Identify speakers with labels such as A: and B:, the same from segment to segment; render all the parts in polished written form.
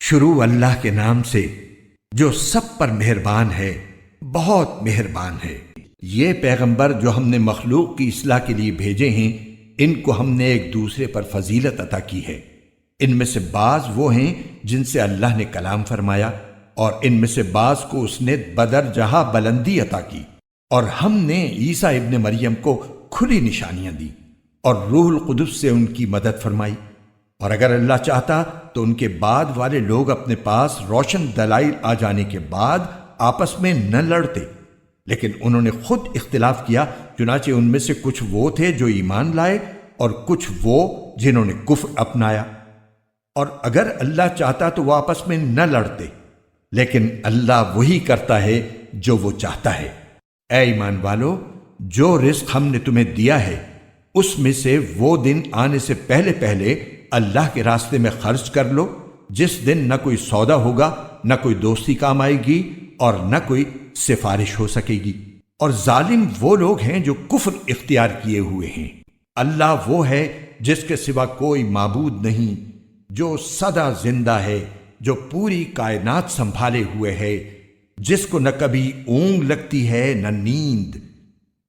A: شروع اللہ کے نام سے جو سب پر مہربان ہے، بہت مہربان ہے۔ یہ پیغمبر جو ہم نے مخلوق کی اصلاح کے لیے بھیجے ہیں، ان کو ہم نے ایک دوسرے پر فضیلت عطا کی ہے۔ ان میں سے بعض وہ ہیں جن سے اللہ نے کلام فرمایا، اور ان میں سے بعض کو اس نے بدرجہ بلندی عطا کی، اور ہم نے عیسیٰ ابن مریم کو کھلی نشانیاں دی اور روح القدس سے ان کی مدد فرمائی۔ اور اگر اللہ چاہتا تو ان کے بعد والے لوگ اپنے پاس روشن دلائل آ جانے کے بعد آپس میں نہ لڑتے، لیکن انہوں نے خود اختلاف کیا، چنانچہ ان میں سے کچھ وہ تھے جو ایمان لائے اور کچھ وہ جنہوں نے کفر اپنایا۔ اور اگر اللہ چاہتا تو وہ آپس میں نہ لڑتے، لیکن اللہ وہی کرتا ہے جو وہ چاہتا ہے۔ اے ایمان والو، جو رزق ہم نے تمہیں دیا ہے اس میں سے وہ دن آنے سے پہلے پہلے اللہ کے راستے میں خرچ کر لو، جس دن نہ کوئی سودا ہوگا، نہ کوئی دوستی کام آئے گی، اور نہ کوئی سفارش ہو سکے گی۔ اور ظالم وہ لوگ ہیں جو کفر اختیار کیے ہوئے ہیں۔ اللہ وہ ہے جس کے سوا کوئی معبود نہیں، جو سدا زندہ ہے، جو پوری کائنات سنبھالے ہوئے ہے، جس کو نہ کبھی اونگ لگتی ہے نہ نیند۔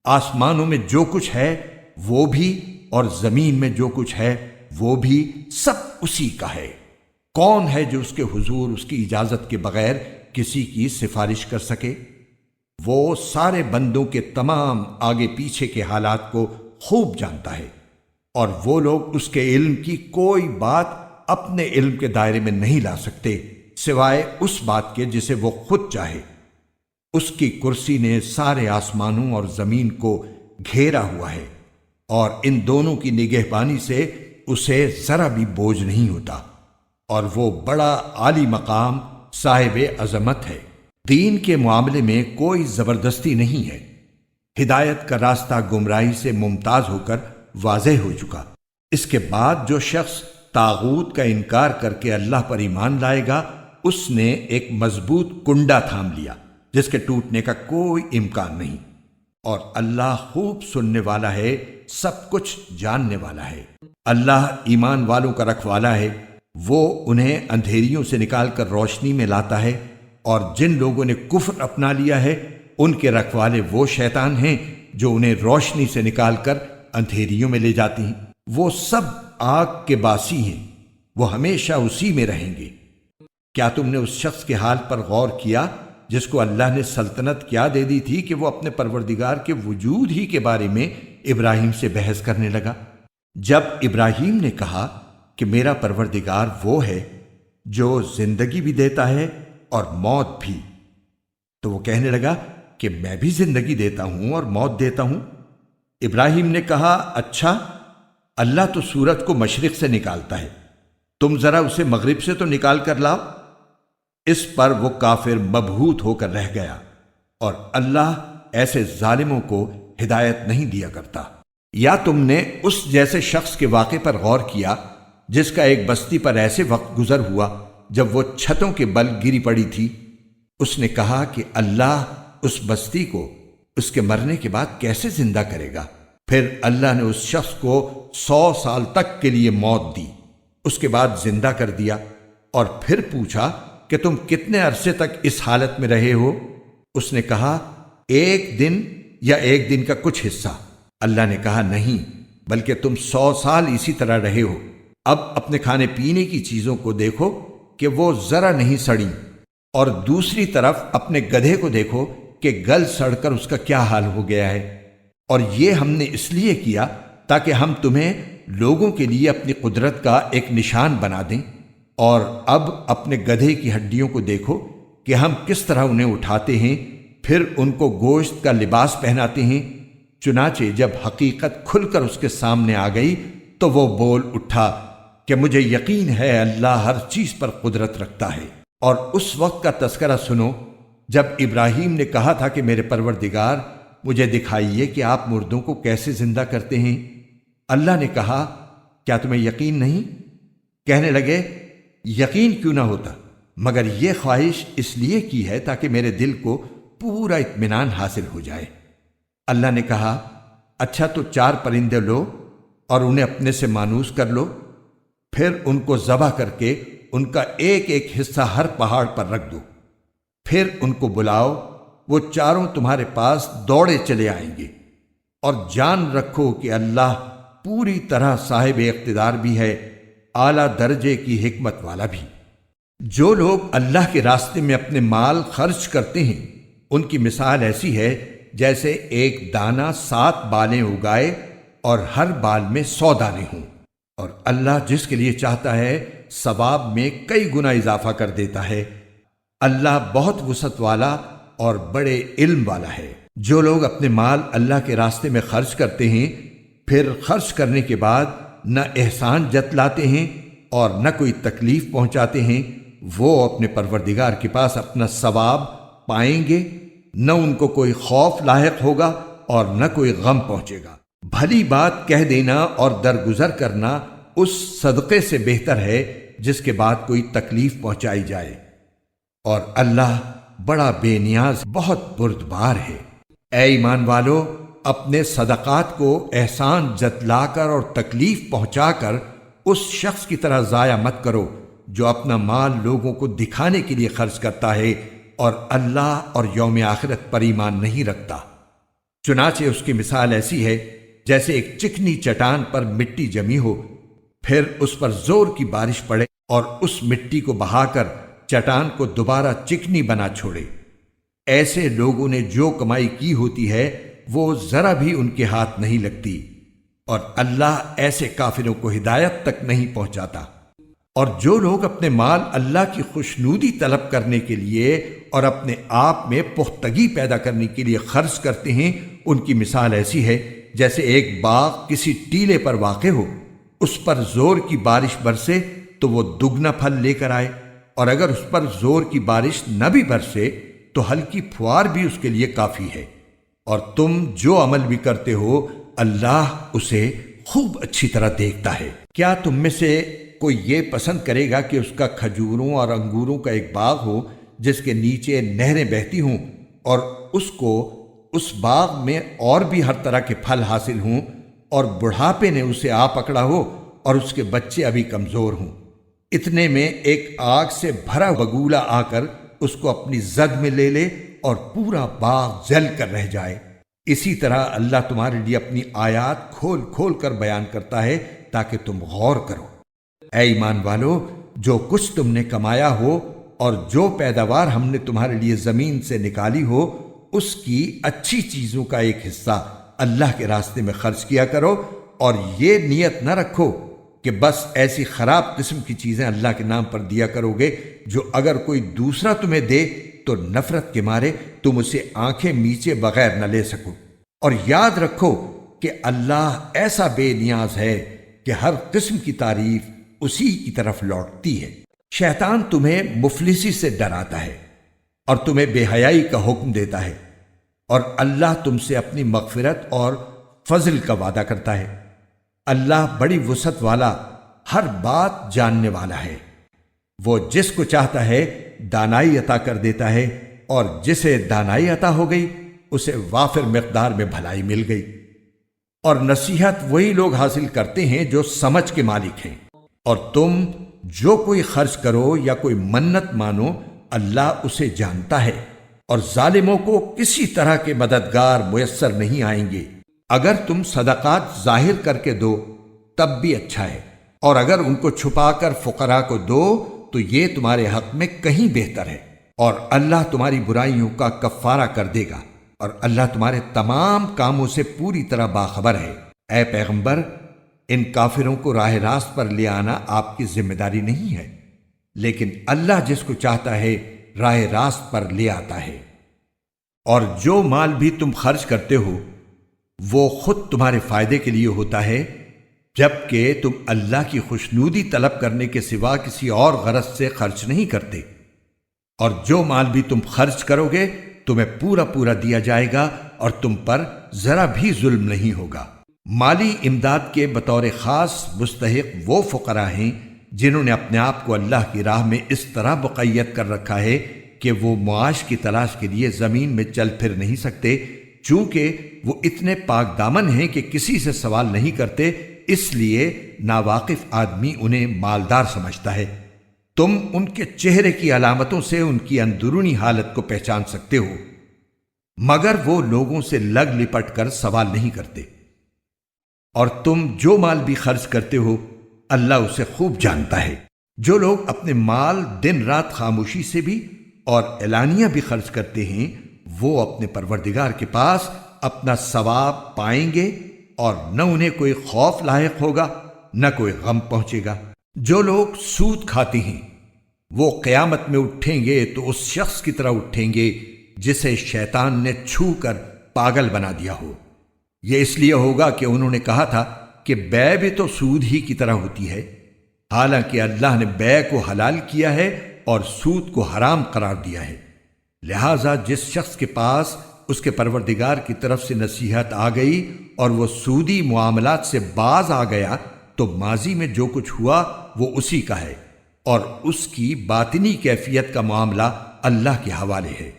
A: آسمانوں میں جو کچھ ہے وہ بھی، اور زمین میں جو کچھ ہے وہ بھی، سب اسی کا ہے۔ کون ہے جو اس کے حضور اس کی اجازت کے بغیر کسی کی سفارش کر سکے؟ وہ سارے بندوں کے تمام آگے پیچھے کے حالات کو خوب جانتا ہے، اور وہ لوگ اس کے علم کی کوئی بات اپنے علم کے دائرے میں نہیں لا سکتے سوائے اس بات کے جسے وہ خود چاہے۔ اس کی کرسی نے سارے آسمانوں اور زمین کو گھیرا ہوا ہے، اور ان دونوں کی نگہبانی سے اسے ذرا بھی بوجھ نہیں ہوتا، اور وہ بڑا عالی مقام صاحب عظمت ہے۔ دین کے معاملے میں کوئی زبردستی نہیں ہے۔ ہدایت کا راستہ گمراہی سے ممتاز ہو کر واضح ہو چکا۔ اس کے بعد جو شخص طاغوت کا انکار کر کے اللہ پر ایمان لائے گا، اس نے ایک مضبوط کنڈا تھام لیا جس کے ٹوٹنے کا کوئی امکان نہیں، اور اللہ خوب سننے والا ہے، سب کچھ جاننے والا ہے۔ اللہ ایمان والوں کا رکھوالا ہے، وہ انہیں اندھیریوں سے نکال کر روشنی میں لاتا ہے، اور جن لوگوں نے کفر اپنا لیا ہے ان کے رکھوالے وہ شیطان ہیں جو انہیں روشنی سے نکال کر اندھیریوں میں لے جاتی ہیں۔ وہ سب آگ کے باسی ہیں، وہ ہمیشہ اسی میں رہیں گے۔ کیا تم نے اس شخص کے حال پر غور کیا جس کو اللہ نے سلطنت کیا دے دی تھی کہ وہ اپنے پروردگار کے وجود ہی کے بارے میں ابراہیم سے بحث کرنے لگا؟ جب ابراہیم نے کہا کہ میرا پروردگار وہ ہے جو زندگی بھی دیتا ہے اور موت بھی، تو وہ کہنے لگا کہ میں بھی زندگی دیتا ہوں اور موت دیتا ہوں۔ ابراہیم نے کہا، اچھا، اللہ تو سورج کو مشرق سے نکالتا ہے، تم ذرا اسے مغرب سے تو نکال کر لاؤ۔ اس پر وہ کافر مبہوت ہو کر رہ گیا، اور اللہ ایسے ظالموں کو ہدایت نہیں دیا کرتا۔ یا تم نے اس جیسے شخص کے واقعے پر غور کیا جس کا ایک بستی پر ایسے وقت گزر ہوا جب وہ چھتوں کے بل گری پڑی تھی؟ اس نے کہا کہ اللہ اس بستی کو اس کے مرنے کے بعد کیسے زندہ کرے گا؟ پھر اللہ نے اس شخص کو 100 سال تک کے لیے موت دی، اس کے بعد زندہ کر دیا، اور پھر پوچھا کہ تم کتنے عرصے تک اس حالت میں رہے ہو؟ اس نے کہا، 1 دن یا 1 دن کا کچھ حصہ۔ اللہ نے کہا، نہیں، بلکہ تم 100 سال اسی طرح رہے ہو۔ اب اپنے کھانے پینے کی چیزوں کو دیکھو کہ وہ ذرا نہیں سڑیں، اور دوسری طرف اپنے گدھے کو دیکھو کہ گل سڑ کر اس کا کیا حال ہو گیا ہے۔ اور یہ ہم نے اس لیے کیا تاکہ ہم تمہیں لوگوں کے لیے اپنی قدرت کا ایک نشان بنا دیں۔ اور اب اپنے گدھے کی ہڈیوں کو دیکھو کہ ہم کس طرح انہیں اٹھاتے ہیں، پھر ان کو گوشت کا لباس پہناتے ہیں۔ چنانچہ جب حقیقت کھل کر اس کے سامنے آ گئی تو وہ بول اٹھا کہ مجھے یقین ہے اللہ ہر چیز پر قدرت رکھتا ہے۔ اور اس وقت کا تذکرہ سنو جب ابراہیم نے کہا تھا کہ میرے پروردگار، مجھے دکھائیے کہ آپ مردوں کو کیسے زندہ کرتے ہیں۔ اللہ نے کہا، کیا تمہیں یقین نہیں؟ کہنے لگے، یقین کیوں نہ ہوتا، مگر یہ خواہش اس لیے کی ہے تاکہ میرے دل کو پورا اطمینان حاصل ہو جائے۔ اللہ نے کہا، اچھا تو 4 پرندے لو اور انہیں اپنے سے مانوس کر لو، پھر ان کو ذبح کر کے ان کا ایک ایک حصہ ہر پہاڑ پر رکھ دو، پھر ان کو بلاؤ، وہ چاروں تمہارے پاس دوڑے چلے آئیں گے، اور جان رکھو کہ اللہ پوری طرح صاحب اقتدار بھی ہے، اعلیٰ درجے کی حکمت والا بھی۔ جو لوگ اللہ کے راستے میں اپنے مال خرچ کرتے ہیں ان کی مثال ایسی ہے جیسے ایک دانہ 7 بالیں اگائے اور ہر بال میں 100 دانے ہوں، اور اللہ جس کے لیے چاہتا ہے ثواب میں کئی گنا اضافہ کر دیتا ہے۔ اللہ بہت وسعت والا اور بڑے علم والا ہے۔ جو لوگ اپنے مال اللہ کے راستے میں خرچ کرتے ہیں پھر خرچ کرنے کے بعد نہ احسان جتلاتے ہیں اور نہ کوئی تکلیف پہنچاتے ہیں، وہ اپنے پروردگار کے پاس اپنا ثواب پائیں گے، نہ ان کو کوئی خوف لاحق ہوگا اور نہ کوئی غم پہنچے گا۔ بھلی بات کہہ دینا اور درگزر کرنا اس صدقے سے بہتر ہے جس کے بعد کوئی تکلیف پہنچائی جائے، اور اللہ بڑا بے نیاز بہت بردبار ہے۔ اے ایمان والو، اپنے صدقات کو احسان جتلا کر اور تکلیف پہنچا کر اس شخص کی طرح ضائع مت کرو جو اپنا مال لوگوں کو دکھانے کے لیے خرچ کرتا ہے اور اللہ اور یوم آخرت پر ایمان نہیں رکھتا۔ چنانچہ اس کی مثال ایسی ہے جیسے ایک چکنی چٹان پر مٹی جمی ہو، پھر اس پر زور کی بارش پڑے اور اس مٹی کو بہا کر چٹان کو دوبارہ چکنی بنا چھوڑے۔ ایسے لوگوں نے جو کمائی کی ہوتی ہے وہ ذرا بھی ان کے ہاتھ نہیں لگتی، اور اللہ ایسے کافروں کو ہدایت تک نہیں پہنچاتا۔ اور جو لوگ اپنے مال اللہ کی خوشنودی طلب کرنے کے لیے اور اپنے آپ میں پختگی پیدا کرنے کے لیے خرچ کرتے ہیں ان کی مثال ایسی ہے جیسے ایک باغ کسی ٹیلے پر واقع ہو، اس پر زور کی بارش برسے تو وہ دگنا پھل لے کر آئے، اور اگر اس پر زور کی بارش نہ بھی برسے تو ہلکی پھوار بھی اس کے لیے کافی ہے۔ اور تم جو عمل بھی کرتے ہو اللہ اسے خوب اچھی طرح دیکھتا ہے۔ کیا تم میں سے کوئی یہ پسند کرے گا کہ اس کا کھجوروں اور انگوروں کا ایک باغ ہو جس کے نیچے نہریں بہتی ہوں، اور اس کو اس باغ میں اور بھی ہر طرح کے پھل حاصل ہوں، اور بڑھاپے نے اسے آ پکڑا ہو اور اس کے بچے ابھی کمزور ہوں؟ اتنے میں ایک آگ سے بھرا بگولا آ کر اس کو اپنی زد میں لے لے اور پورا باغ جل کر رہ جائے۔ اسی طرح اللہ تمہارے لیے اپنی آیات کھول کھول کر بیان کرتا ہے تاکہ تم غور کرو۔ اے ایمان والو، جو کچھ تم نے کمایا ہو اور جو پیداوار ہم نے تمہارے لیے زمین سے نکالی ہو، اس کی اچھی چیزوں کا ایک حصہ اللہ کے راستے میں خرچ کیا کرو، اور یہ نیت نہ رکھو کہ بس ایسی خراب قسم کی چیزیں اللہ کے نام پر دیا کرو گے جو اگر کوئی دوسرا تمہیں دے تو نفرت کے مارے تم اسے آنکھیں میچے بغیر نہ لے سکو۔ اور یاد رکھو کہ اللہ ایسا بے نیاز ہے کہ ہر قسم کی تعریف اسی کی طرف لوٹتی ہے۔ شیطان تمہیں مفلسی سے ڈراتا ہے اور تمہیں بے حیائی کا حکم دیتا ہے، اور اللہ تم سے اپنی مغفرت اور فضل کا وعدہ کرتا ہے۔ اللہ بڑی وسعت والا، ہر بات جاننے والا ہے۔ وہ جس کو چاہتا ہے دانائی عطا کر دیتا ہے، اور جسے دانائی عطا ہو گئی اسے وافر مقدار میں بھلائی مل گئی۔ اور نصیحت وہی لوگ حاصل کرتے ہیں جو سمجھ کے مالک ہیں۔ اور تم جو کوئی خرچ کرو یا کوئی منت مانو اللہ اسے جانتا ہے، اور ظالموں کو کسی طرح کے مددگار میسر نہیں آئیں گے۔ اگر تم صدقات ظاہر کر کے دو تب بھی اچھا ہے، اور اگر ان کو چھپا کر فقراء کو دو تو یہ تمہارے حق میں کہیں بہتر ہے، اور اللہ تمہاری برائیوں کا کفارہ کر دے گا، اور اللہ تمہارے تمام کاموں سے پوری طرح باخبر ہے۔ اے پیغمبر، ان کافروں کو راہ راست پر لے آنا آپ کی ذمہ داری نہیں ہے، لیکن اللہ جس کو چاہتا ہے راہ راست پر لے آتا ہے۔ اور جو مال بھی تم خرچ کرتے ہو وہ خود تمہارے فائدے کے لیے ہوتا ہے، جبکہ تم اللہ کی خوشنودی طلب کرنے کے سوا کسی اور غرض سے خرچ نہیں کرتے۔ اور جو مال بھی تم خرچ کرو گے تمہیں پورا پورا دیا جائے گا، اور تم پر ذرا بھی ظلم نہیں ہوگا۔ مالی امداد کے بطور خاص مستحق وہ فقراء ہیں جنہوں نے اپنے آپ کو اللہ کی راہ میں اس طرح مقید کر رکھا ہے کہ وہ معاش کی تلاش کے لیے زمین میں چل پھر نہیں سکتے، چونکہ وہ اتنے پاک دامن ہیں کہ کسی سے سوال نہیں کرتے، اس لیے ناواقف آدمی انہیں مالدار سمجھتا ہے۔ تم ان کے چہرے کی علامتوں سے ان کی اندرونی حالت کو پہچان سکتے ہو، مگر وہ لوگوں سے لگ لپٹ کر سوال نہیں کرتے۔ اور تم جو مال بھی خرچ کرتے ہو اللہ اسے خوب جانتا ہے۔ جو لوگ اپنے مال دن رات خاموشی سے بھی اور اعلانیہ بھی خرچ کرتے ہیں وہ اپنے پروردگار کے پاس اپنا ثواب پائیں گے، اور نہ انہیں کوئی خوف لاحق ہوگا نہ کوئی غم پہنچے گا۔ جو لوگ سود کھاتے ہیں وہ قیامت میں اٹھیں گے تو اس شخص کی طرح اٹھیں گے جسے شیطان نے چھو کر پاگل بنا دیا ہو۔ یہ اس لیے ہوگا کہ انہوں نے کہا تھا کہ بے بھی تو سود ہی کی طرح ہوتی ہے، حالانکہ اللہ نے بے کو حلال کیا ہے اور سود کو حرام قرار دیا ہے۔ لہذا جس شخص کے پاس اس کے پروردگار کی طرف سے نصیحت آ گئی اور وہ سودی معاملات سے باز آ گیا تو ماضی میں جو کچھ ہوا وہ اسی کا ہے، اور اس کی باطنی کیفیت کا معاملہ اللہ کے حوالے ہے۔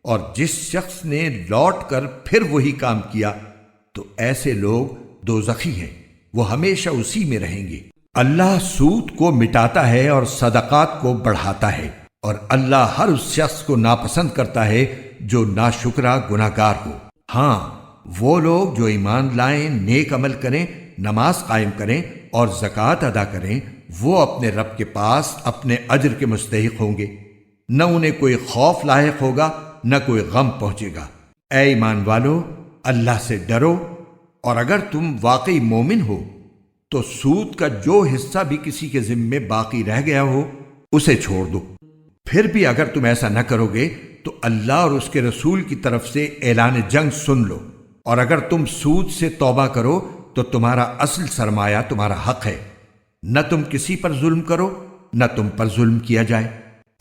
A: اور جس شخص نے لوٹ کر پھر وہی کام کیا تو ایسے لوگ دوزخی ہیں، وہ ہمیشہ اسی میں رہیں گے۔ اللہ سود کو مٹاتا ہے اور صدقات کو بڑھاتا ہے، اور اللہ ہر اس شخص کو ناپسند کرتا ہے جو ناشکرا گناہگار ہو۔ ہاں، وہ لوگ جو ایمان لائیں، نیک عمل کریں، نماز قائم کریں اور زکوٰۃ ادا کریں، وہ اپنے رب کے پاس اپنے اجر کے مستحق ہوں گے، نہ انہیں کوئی خوف لاحق ہوگا نہ کوئی غم پہنچے گا۔ اے ایمان والو، اللہ سے ڈرو، اور اگر تم واقعی مومن ہو تو سود کا جو حصہ بھی کسی کے ذمے باقی رہ گیا ہو اسے چھوڑ دو۔ پھر بھی اگر تم ایسا نہ کرو گے تو اللہ اور اس کے رسول کی طرف سے اعلان جنگ سن لو، اور اگر تم سود سے توبہ کرو تو تمہارا اصل سرمایہ تمہارا حق ہے، نہ تم کسی پر ظلم کرو نہ تم پر ظلم کیا جائے۔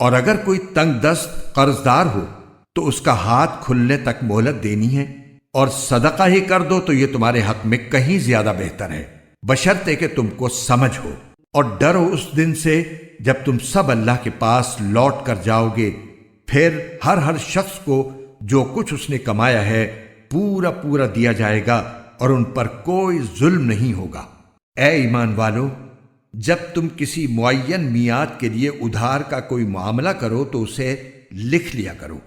A: اور اگر کوئی تنگ دست قرض دار ہو تو اس کا ہاتھ کھلنے تک مہلت دینی ہے، اور صدقہ ہی کر دو تو یہ تمہارے حق میں کہیں زیادہ بہتر ہے، بشرطے کہ تم کو سمجھ ہو۔ اور ڈرو اس دن سے جب تم سب اللہ کے پاس لوٹ کر جاؤ گے، پھر ہر شخص کو جو کچھ اس نے کمایا ہے پورا پورا دیا جائے گا، اور ان پر کوئی ظلم نہیں ہوگا۔ اے ایمان والو، جب تم کسی معین میعاد کے لیے ادھار کا کوئی معاملہ کرو تو اسے لکھ لیا کرو،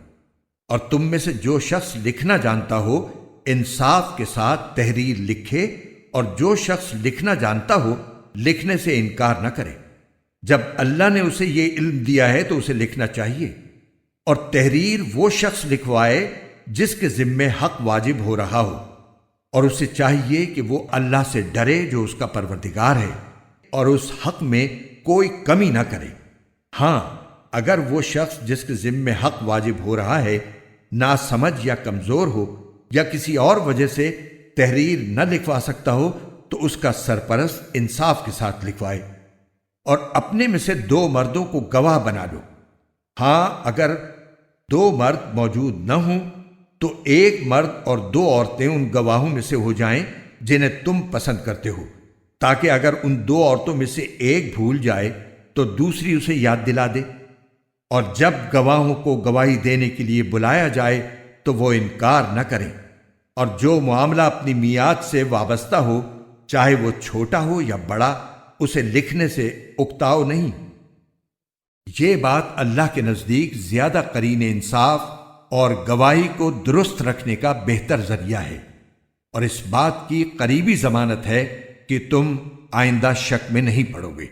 A: اور تم میں سے جو شخص لکھنا جانتا ہو انصاف کے ساتھ تحریر لکھے، اور جو شخص لکھنا جانتا ہو لکھنے سے انکار نہ کرے۔ جب اللہ نے اسے یہ علم دیا ہے تو اسے لکھنا چاہیے، اور تحریر وہ شخص لکھوائے جس کے ذمے حق واجب ہو رہا ہو، اور اسے چاہیے کہ وہ اللہ سے ڈرے جو اس کا پروردگار ہے، اور اس حق میں کوئی کمی نہ کرے۔ ہاں، اگر وہ شخص جس کے ذمے حق واجب ہو رہا ہے ناسمجھ یا کمزور ہو، یا کسی اور وجہ سے تحریر نہ لکھوا سکتا ہو تو اس کا سرپرست انصاف کے ساتھ لکھوائے، اور اپنے میں سے 2 مردوں کو گواہ بنا لو۔ ہاں، اگر 2 مرد موجود نہ ہوں تو 1 مرد اور 2 عورتیں ان گواہوں میں سے ہو جائیں جنہیں تم پسند کرتے ہو، تاکہ اگر ان 2 عورتوں میں سے ایک بھول جائے تو دوسری اسے یاد دلا دے۔ اور جب گواہوں کو گواہی دینے کے لیے بلایا جائے تو وہ انکار نہ کریں، اور جو معاملہ اپنی میعاد سے وابستہ ہو، چاہے وہ چھوٹا ہو یا بڑا، اسے لکھنے سے اکتاؤ نہیں۔ یہ بات اللہ کے نزدیک زیادہ قرین انصاف اور گواہی کو درست رکھنے کا بہتر ذریعہ ہے، اور اس بات کی قریبی ضمانت ہے کہ تم آئندہ شک میں نہیں پڑو گے۔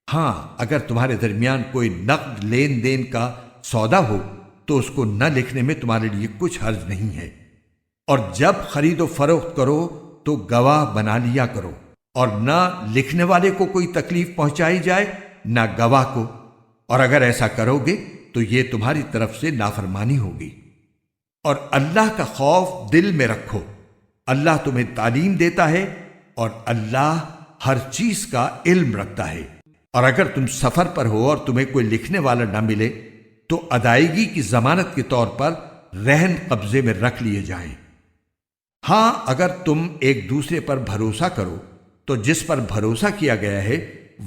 A: ہاں، اگر تمہارے درمیان کوئی نقد لین دین کا سودا ہو تو اس کو نہ لکھنے میں تمہارے لیے کچھ حرج نہیں ہے، اور جب خرید و فروخت کرو تو گواہ بنا لیا کرو، اور نہ لکھنے والے کو کوئی تکلیف پہنچائی جائے نہ گواہ کو، اور اگر ایسا کرو گے تو یہ تمہاری طرف سے نافرمانی ہوگی۔ اور اللہ کا خوف دل میں رکھو، اللہ تمہیں تعلیم دیتا ہے اور اللہ ہر چیز کا علم رکھتا ہے۔ اور اگر تم سفر پر ہو اور تمہیں کوئی لکھنے والا نہ ملے تو ادائیگی کی ضمانت کے طور پر رہن قبضے میں رکھ لیے جائیں۔ ہاں، اگر تم ایک دوسرے پر بھروسہ کرو تو جس پر بھروسہ کیا گیا ہے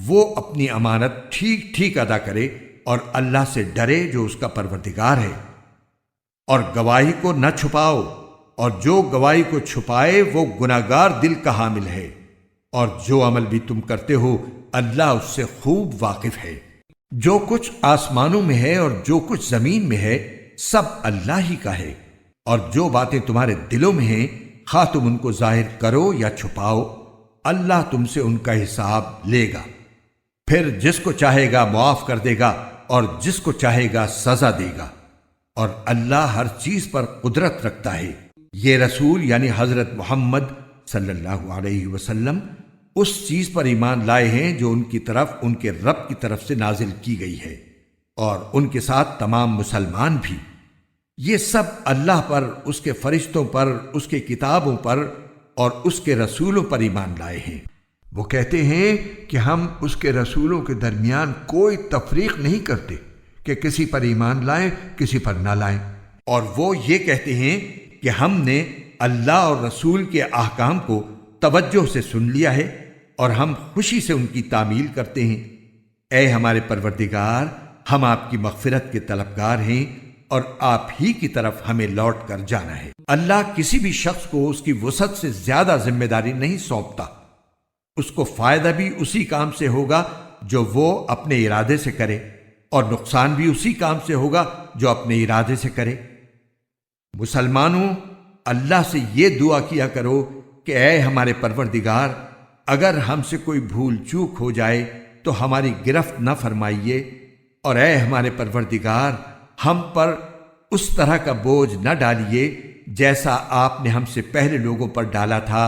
A: وہ اپنی امانت ٹھیک ٹھیک ادا کرے، اور اللہ سے ڈرے جو اس کا پروردگار ہے۔ اور گواہی کو نہ چھپاؤ، اور جو گواہی کو چھپائے وہ گناہگار دل کا حامل ہے، اور جو عمل بھی تم کرتے ہو اللہ اس سے خوب واقف ہے۔ جو کچھ آسمانوں میں ہے اور جو کچھ زمین میں ہے سب اللہ ہی کا ہے، اور جو باتیں تمہارے دلوں میں ہیں خواہ تم ان کو ظاہر کرو یا چھپاؤ، اللہ تم سے ان کا حساب لے گا، پھر جس کو چاہے گا معاف کر دے گا اور جس کو چاہے گا سزا دے گا، اور اللہ ہر چیز پر قدرت رکھتا ہے۔ یہ رسول یعنی حضرت محمد صلی اللہ علیہ وسلم اس چیز پر ایمان لائے ہیں جو ان کی طرف ان کے رب کی طرف سے نازل کی گئی ہے، اور ان کے ساتھ تمام مسلمان بھی۔ یہ سب اللہ پر، اس کے فرشتوں پر، اس کے کتابوں پر اور اس کے رسولوں پر ایمان لائے ہیں۔ وہ کہتے ہیں کہ ہم اس کے رسولوں کے درمیان کوئی تفریق نہیں کرتے کہ کسی پر ایمان لائیں کسی پر نہ لائیں، اور وہ یہ کہتے ہیں کہ ہم نے اللہ اور رسول کے احکام کو توجہ سے سن لیا ہے اور ہم خوشی سے ان کی تعمیل کرتے ہیں۔ اے ہمارے پروردگار، ہم آپ کی مغفرت کے طلبگار ہیں اور آپ ہی کی طرف ہمیں لوٹ کر جانا ہے۔ اللہ کسی بھی شخص کو اس کی وسعت سے زیادہ ذمہ داری نہیں سونپتا۔ اس کو فائدہ بھی اسی کام سے ہوگا جو وہ اپنے ارادے سے کرے، اور نقصان بھی اسی کام سے ہوگا جو اپنے ارادے سے کرے۔ مسلمانوں، اللہ سے یہ دعا کیا کرو کہ اے ہمارے پروردگار، اگر ہم سے کوئی بھول چوک ہو جائے تو ہماری گرفت نہ فرمائیے، اور اے ہمارے پروردگار، ہم پر اس طرح کا بوجھ نہ ڈالیے جیسا آپ نے ہم سے پہلے لوگوں پر ڈالا تھا،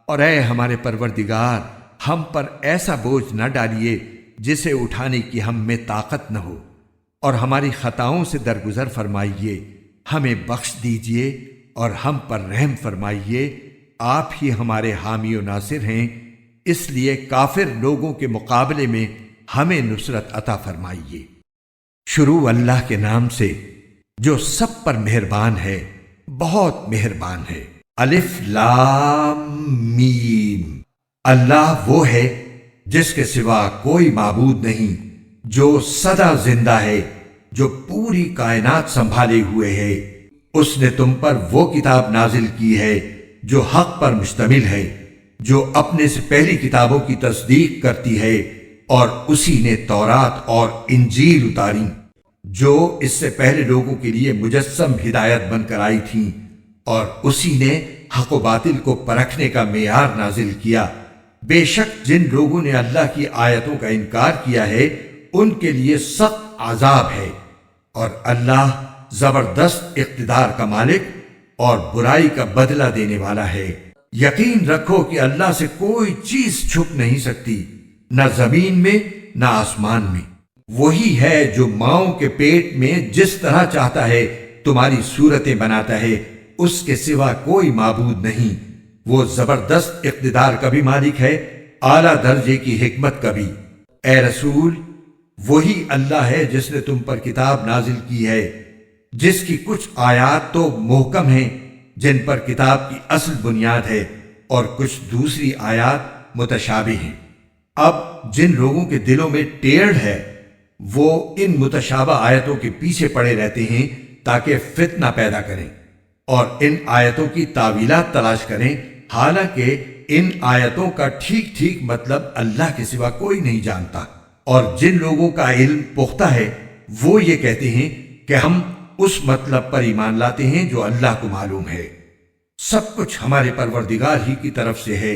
A: اور اے ہمارے پروردگار، ہم پر ایسا بوجھ نہ ڈالیے جسے اٹھانے کی ہم میں طاقت نہ ہو، اور ہماری خطاؤں سے درگزر فرمائیے، ہمیں بخش دیجیے اور ہم پر رحم فرمائیے۔ آپ ہی ہمارے حامی و ناصر ہیں، اس لیے کافر لوگوں کے مقابلے میں ہمیں نصرت عطا فرمائیے۔ شروع اللہ کے نام سے جو سب پر مہربان ہے، بہت مہربان ہے۔ الف لام میم۔ اللہ وہ ہے جس کے سوا کوئی معبود نہیں، جو سدا زندہ ہے، جو پوری کائنات سنبھالے ہوئے ہے۔ اس نے تم پر وہ کتاب نازل کی ہے جو حق پر مشتمل ہے، جو اپنے سے پہلی کتابوں کی تصدیق کرتی ہے، اور اسی نے تورات اور انجیل اتاری جو اس سے پہلے لوگوں کے لیے مجسم ہدایت بن کر آئی تھیں، اور اسی نے حق و باطل کو پرکھنے کا معیار نازل کیا۔ بے شک جن لوگوں نے اللہ کی آیتوں کا انکار کیا ہے ان کے لیے سخت عذاب ہے، اور اللہ زبردست اقتدار کا مالک اور برائی کا بدلہ دینے والا ہے۔ یقین رکھو کہ اللہ سے کوئی چیز چھپ نہیں سکتی، نہ زمین میں نہ آسمان میں۔ وہی ہے جو ماؤں کے پیٹ میں جس طرح چاہتا ہے تمہاری صورتیں بناتا ہے، اس کے سوا کوئی معبود نہیں۔ وہ زبردست اقتدار کا بھی مالک ہے، اعلیٰ درجے کی حکمت کا بھی۔ اے رسول، وہی اللہ ہے جس نے تم پر کتاب نازل کی ہے، جس کی کچھ آیات تو محکم ہیں جن پر کتاب کی اصل بنیاد ہے، اور کچھ دوسری آیات متشابہ ہیں۔ اب جن لوگوں کے دلوں میں ٹیڑھ ہے وہ ان متشابہ آیتوں کے پیچھے پڑے رہتے ہیں تاکہ فتنہ پیدا کریں اور ان آیتوں کی تعویلات تلاش کریں، حالانکہ ان آیتوں کا ٹھیک ٹھیک مطلب اللہ کے سوا کوئی نہیں جانتا۔ اور جن لوگوں کا علم پختہ ہے وہ یہ کہتے ہیں کہ ہم اس مطلب پر ایمان لاتے ہیں جو اللہ کو معلوم ہے۔ سب کچھ ہمارے پروردگار ہی کی طرف سے ہے،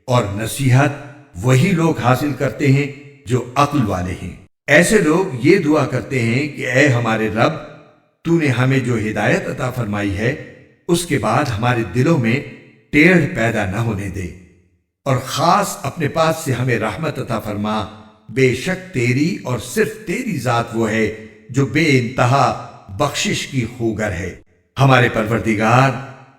A: اور نصیحت وہی لوگ حاصل کرتے ہیں جو عقل والے ہیں۔ ایسے لوگ یہ دعا کرتے ہیں کہ اے ہمارے رب، تو نے ہمیں جو ہدایت عطا فرمائی ہے اس کے بعد ہمارے دلوں میں ٹیڑھ پیدا نہ ہونے دے، اور خاص اپنے پاس سے ہمیں رحمت عطا فرما۔ بے شک تیری اور صرف تیری ذات وہ ہے جو بے انتہا بخشش کی خوگر ہے۔ ہمارے پروردگار،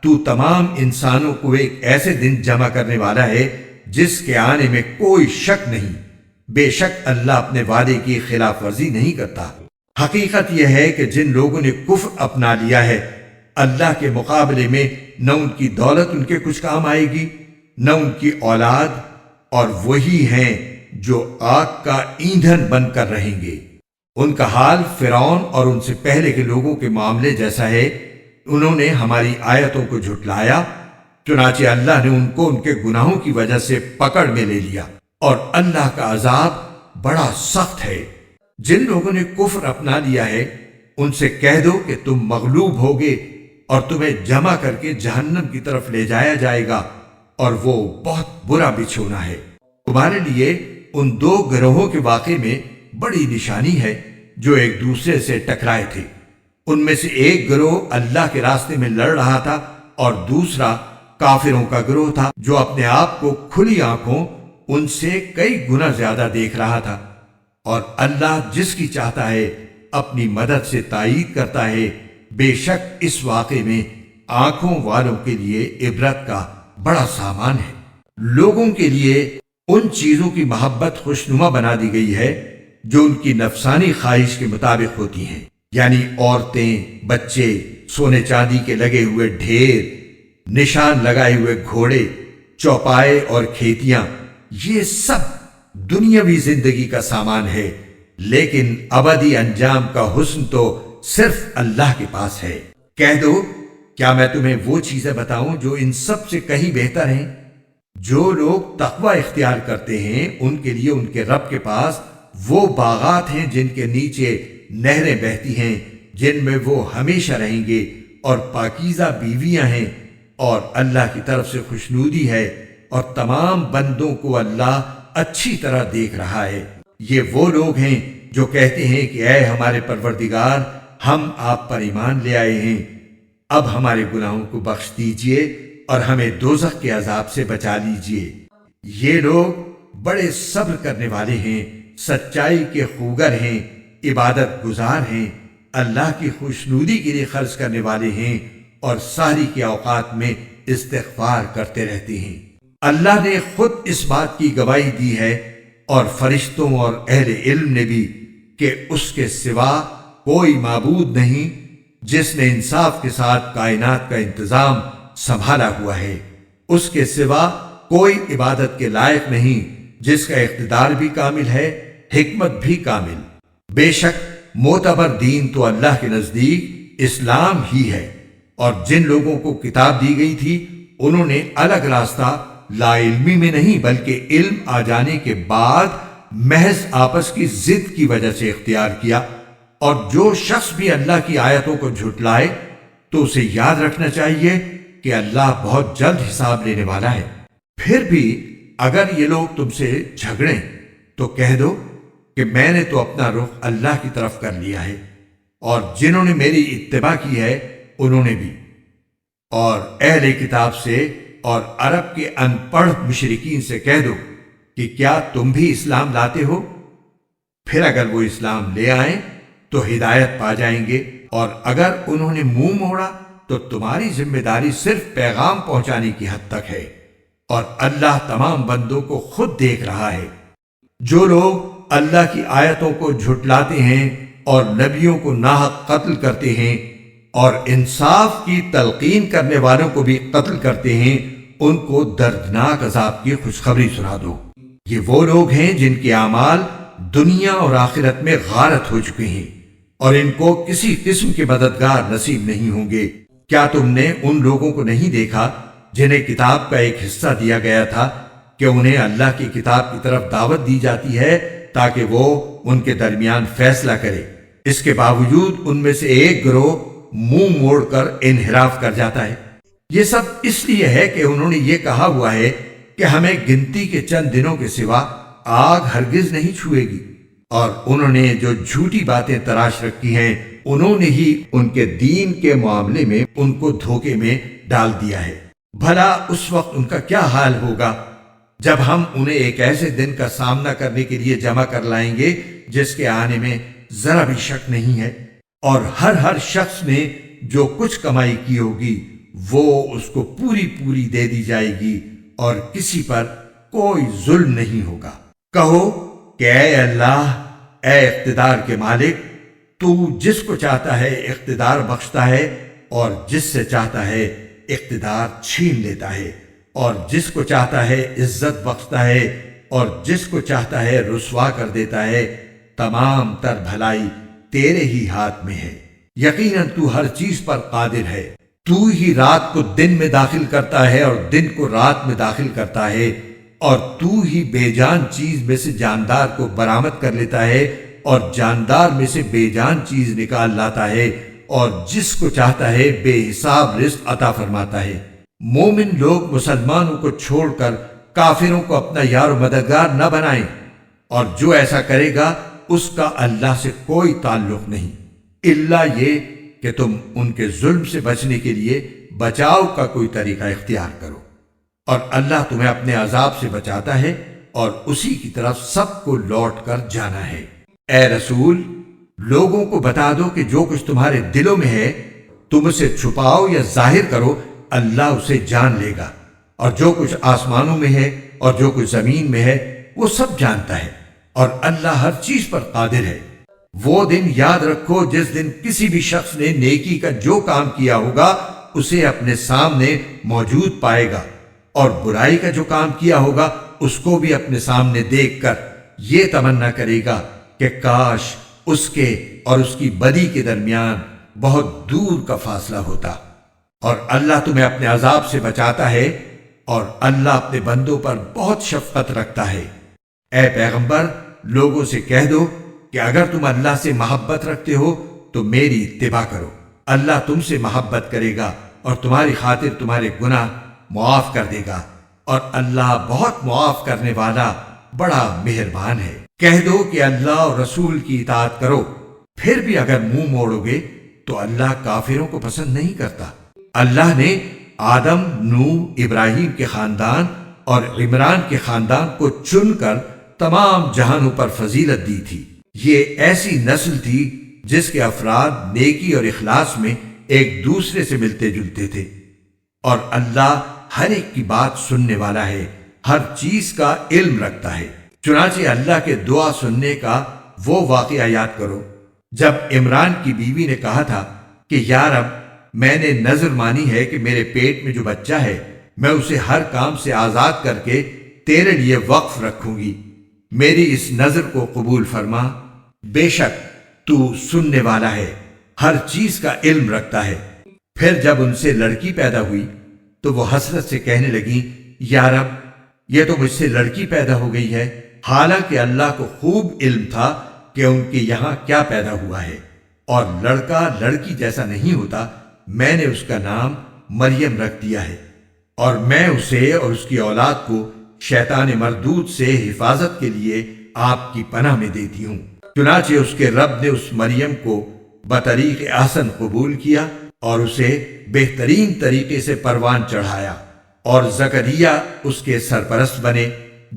A: تو تمام انسانوں کو ایک ایسے دن جمع کرنے والا ہے جس کے آنے میں کوئی شک نہیں۔ بے شک اللہ اپنے وعدے کی خلاف ورزی نہیں کرتا۔ حقیقت یہ ہے کہ جن لوگوں نے کفر اپنا لیا ہے، اللہ کے مقابلے میں نہ ان کی دولت ان کے کچھ کام آئے گی نہ ان کی اولاد، اور وہی ہیں جو آگ کا ایندھن بن کر رہیں گے۔ ان کا حال فرعون اور ان سے پہلے کے لوگوں کے معاملے جیسا ہے۔ انہوں نے ہماری آیتوں کو جھٹلایا، چنانچہ اللہ نے ان کو ان کے گناہوں کی وجہ سے پکڑ میں لے لیا، اور اللہ کا عذاب بڑا سخت ہے۔ جن لوگوں نے کفر اپنا لیا ہے ان سے کہہ دو کہ تم مغلوب ہوگے اور تمہیں جمع کر کے جہنم کی طرف لے جایا جائے گا، اور وہ بہت برا بچھونا ہے۔ تمہارے لیے ان دو گروہوں کے واقعے میں بڑی نشانی ہے جو ایک دوسرے سے ٹکرائے تھے۔ ان میں سے ایک گروہ اللہ کے راستے میں لڑ رہا تھا اور دوسرا کافروں کا گروہ تھا جو اپنے آپ کو کھلی آنکھوں ان سے کئی گنا زیادہ دیکھ رہا تھا، اور اللہ جس کی چاہتا ہے اپنی مدد سے تائید کرتا ہے۔ بے شک اس واقعے میں آنکھوں والوں کے لیے عبرت کا بڑا سامان ہے۔ لوگوں کے لیے ان چیزوں کی محبت خوشنما بنا دی گئی ہے جو ان کی نفسانی خواہش کے مطابق ہوتی ہیں، یعنی عورتیں، بچے، سونے چاندی کے لگے ہوئے ڈھیر، نشان لگائے ہوئے گھوڑے، چوپائے اور کھیتیاں، یہ سب دنیاوی زندگی کا سامان ہے، لیکن ابدی انجام کا حسن تو صرف اللہ کے پاس ہے۔ کہہ دو کیا میں تمہیں وہ چیزیں بتاؤں جو ان سب سے کہیں بہتر ہیں؟ جو لوگ تقوی اختیار کرتے ہیں ان کے لیے ان کے رب کے پاس وہ باغات ہیں جن کے نیچے نہریں بہتی ہیں، جن میں وہ ہمیشہ رہیں گے، اور پاکیزہ بیویاں ہیں، اور اللہ کی طرف سے خوشنودی ہے، اور تمام بندوں کو اللہ اچھی طرح دیکھ رہا ہے۔ یہ وہ لوگ ہیں جو کہتے ہیں کہ اے ہمارے پروردگار، ہم آپ پر ایمان لے آئے ہیں، اب ہمارے گناہوں کو بخش دیجئے اور ہمیں دوزخ کے عذاب سے بچا لیجئے۔ یہ لوگ بڑے صبر کرنے والے ہیں، سچائی کے خوگر ہیں، عبادت گزار ہیں، اللہ کی خوشنودی کے لیے خرچ کرنے والے ہیں، اور سحری کے اوقات میں استغفار کرتے رہتے ہیں۔ اللہ نے خود اس بات کی گواہی دی ہے، اور فرشتوں اور اہل علم نے بھی، کہ اس کے سوا کوئی معبود نہیں جس نے انصاف کے ساتھ کائنات کا انتظام سنبھالا ہوا ہے۔ اس کے سوا کوئی عبادت کے لائق نہیں جس کا اقتدار بھی کامل ہے، حکمت بھی کامل۔ بے شک معتبر دین تو اللہ کے نزدیک اسلام ہی ہے، اور جن لوگوں کو کتاب دی گئی تھی انہوں نے الگ راستہ لا علمی میں نہیں بلکہ علم آ جانے کے بعد محض آپس کی ضد کی وجہ سے اختیار کیا۔ اور جو شخص بھی اللہ کی آیتوں کو جھٹلائے تو اسے یاد رکھنا چاہیے کہ اللہ بہت جلد حساب لینے والا ہے۔ پھر بھی اگر یہ لوگ تم سے جھگڑیں تو کہہ دو کہ میں نے تو اپنا رخ اللہ کی طرف کر لیا ہے، اور جنہوں نے میری اتباع کی ہے انہوں نے بھی۔ اور اہل کتاب سے اور عرب کے ان پڑھ مشرکین سے کہہ دو کہ کیا تم بھی اسلام لاتے ہو؟ پھر اگر وہ اسلام لے آئیں تو ہدایت پا جائیں گے، اور اگر انہوں نے منہ موڑا تو تمہاری ذمہ داری صرف پیغام پہنچانے کی حد تک ہے، اور اللہ تمام بندوں کو خود دیکھ رہا ہے۔ جو لوگ اللہ کی آیتوں کو جھٹلاتے ہیں اور نبیوں کو ناحق قتل کرتے ہیں اور انصاف کی تلقین کرنے والوں کو بھی قتل کرتے ہیں، ان کو دردناک عذاب کی خوشخبری سنا دو۔ یہ وہ لوگ ہیں جن کے اعمال دنیا اور آخرت میں غارت ہو چکے ہیں، اور ان کو کسی قسم کے مددگار نصیب نہیں ہوں گے۔ کیا تم نے ان لوگوں کو نہیں دیکھا جنہیں کتاب کا ایک حصہ دیا گیا تھا کہ انہیں اللہ کی کتاب کی طرف دعوت دی جاتی ہے تاکہ وہ ان کے درمیان فیصلہ کرے؟ اس کے باوجود ان میں سے ایک گروہ منہ موڑ کر انحراف کر جاتا ہے۔ یہ سب اس لیے ہے کہ انہوں نے یہ کہا ہوا ہے کہ ہمیں گنتی کے چند دنوں کے سوا آگ ہرگز نہیں چھوئے گی، اور انہوں نے جو جھوٹی باتیں تراش رکھی ہیں انہوں نے ہی ان کے دین کے معاملے میں ان کو دھوکے میں ڈال دیا ہے۔ بھلا اس وقت ان کا کیا حال ہوگا جب ہم انہیں ایک ایسے دن کا سامنا کرنے کے لیے جمع کر لائیں گے جس کے آنے میں ذرا بھی شک نہیں ہے، اور ہر شخص نے جو کچھ کمائی کی ہوگی وہ اس کو پوری پوری دے دی جائے گی، اور کسی پر کوئی ظلم نہیں ہوگا۔ کہو کہ اے اللہ، اے اقتدار کے مالک، تو جس کو چاہتا ہے اقتدار بخشتا ہے، اور جس سے چاہتا ہے اقتدار چھین لیتا ہے، اور جس کو چاہتا ہے عزت بخشتا ہے، اور جس کو چاہتا ہے رسوا کر دیتا ہے۔ تمام تر بھلائی تیرے ہی ہاتھ میں ہے، یقیناً تو ہر چیز پر قادر ہے۔ تو ہی رات کو دن میں داخل کرتا ہے اور دن کو رات میں داخل کرتا ہے، اور تو ہی بے جان چیز میں سے جاندار کو برآمد کر لیتا ہے، اور جاندار میں سے بے جان چیز نکال لاتا ہے اور جس کو چاہتا ہے بے حساب رزق عطا فرماتا ہے۔ مومن لوگ مسلمانوں کو چھوڑ کر کافروں کو اپنا یار و مددگار نہ بنائیں، اور جو ایسا کرے گا اس کا اللہ سے کوئی تعلق نہیں، الا یہ کہ تم ان کے ظلم سے بچنے کے لیے بچاؤ کا کوئی طریقہ اختیار کرو، اور اللہ تمہیں اپنے عذاب سے بچاتا ہے اور اسی کی طرف سب کو لوٹ کر جانا ہے۔ اے رسول، لوگوں کو بتا دو کہ جو کچھ تمہارے دلوں میں ہے تم اسے چھپاؤ یا ظاہر کرو، اللہ اسے جان لے گا، اور جو کچھ آسمانوں میں ہے اور جو کچھ زمین میں ہے وہ سب جانتا ہے، اور اللہ ہر چیز پر قادر ہے۔ وہ دن یاد رکھو جس دن کسی بھی شخص نے نیکی کا جو کام کیا ہوگا اسے اپنے سامنے موجود پائے گا، اور برائی کا جو کام کیا ہوگا اس کو بھی اپنے سامنے دیکھ کر یہ تمنا کرے گا کہ کاش اس کے اور اس کی بدی کے درمیان بہت دور کا فاصلہ ہوتا۔ اور اللہ تمہیں اپنے عذاب سے بچاتا ہے، اور اللہ اپنے بندوں پر بہت شفقت رکھتا ہے۔ اے پیغمبر، لوگوں سے کہہ دو کہ اگر تم اللہ سے محبت رکھتے ہو تو میری اتباع کرو، اللہ تم سے محبت کرے گا اور تمہاری خاطر تمہارے گناہ معاف کر دے گا، اور اللہ بہت معاف کرنے والا بڑا مہربان ہے۔ کہہ دو کہ اللہ اور رسول کی اطاعت کرو، پھر بھی اگر منہ موڑو گے تو اللہ کافروں کو پسند نہیں کرتا۔ اللہ نے آدم، نوح، ابراہیم کے خاندان اور عمران کے خاندان کو چن کر تمام جہانوں پر فضیلت دی تھی۔ یہ ایسی نسل تھی جس کے افراد نیکی اور اخلاص میں ایک دوسرے سے ملتے جلتے تھے، اور اللہ ہر ایک کی بات سننے والا ہے، ہر چیز کا علم رکھتا ہے۔ چنانچہ اللہ کے دعا سننے کا وہ واقعہ یاد کرو جب عمران کی بیوی نے کہا تھا کہ یا رب، میں نے نذر مانی ہے کہ میرے پیٹ میں جو بچہ ہے میں اسے ہر کام سے آزاد کر کے تیرے لیے وقف رکھوں گی، میری اس نذر کو قبول فرما، بے شک تو سننے والا ہے، ہر چیز کا علم رکھتا ہے۔ پھر جب ان سے لڑکی پیدا ہوئی تو وہ حسرت سے کہنے لگی، یا رب، یہ تو مجھ سے لڑکی پیدا ہو گئی ہے، حالانکہ اللہ کو خوب علم تھا کہ ان کے یہاں کیا پیدا ہوا ہے، اور لڑکا لڑکی جیسا نہیں ہوتا، میں نے اس کا نام مریم رکھ دیا ہے، اور میں اسے اور اس کی اولاد کو شیطان مردود سے حفاظت کے لیے آپ کی پناہ میں دیتی ہوں۔ چنانچہ اس کے رب نے اس مریم کو بطریق احسن قبول کیا اور اسے بہترین طریقے سے پروان چڑھایا، اور زکریا اس کے سرپرست بنے۔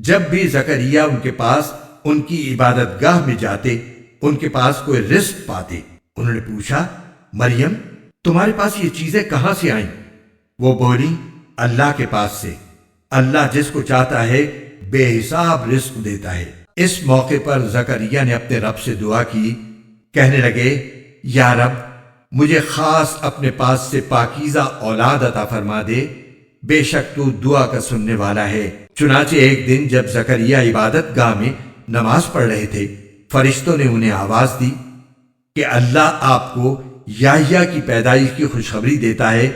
A: جب بھی زکریا ان کے پاس ان کی عبادت گاہ میں جاتے، ان کے پاس کوئی رزق پاتے۔ انہوں نے پوچھا، مریم، تمہارے پاس یہ چیزیں کہاں سے آئیں؟ وہ بولی، اللہ کے پاس سے، اللہ جس کو چاہتا ہے بے حساب رزق دیتا ہے۔ اس موقع پر زکریا نے اپنے رب سے دعا کی، کہنے لگے، یا رب، مجھے خاص اپنے پاس سے پاکیزہ اولاد عطا فرما دے، بے شک تو دعا کا سننے والا ہے۔ چنانچہ ایک دن جب زکریا عبادت گاہ میں نماز پڑھ رہے تھے، فرشتوں نے انہیں آواز دی کہ اللہ آپ کو یحییٰ کی پیدائش کی خوشخبری دیتا ہے،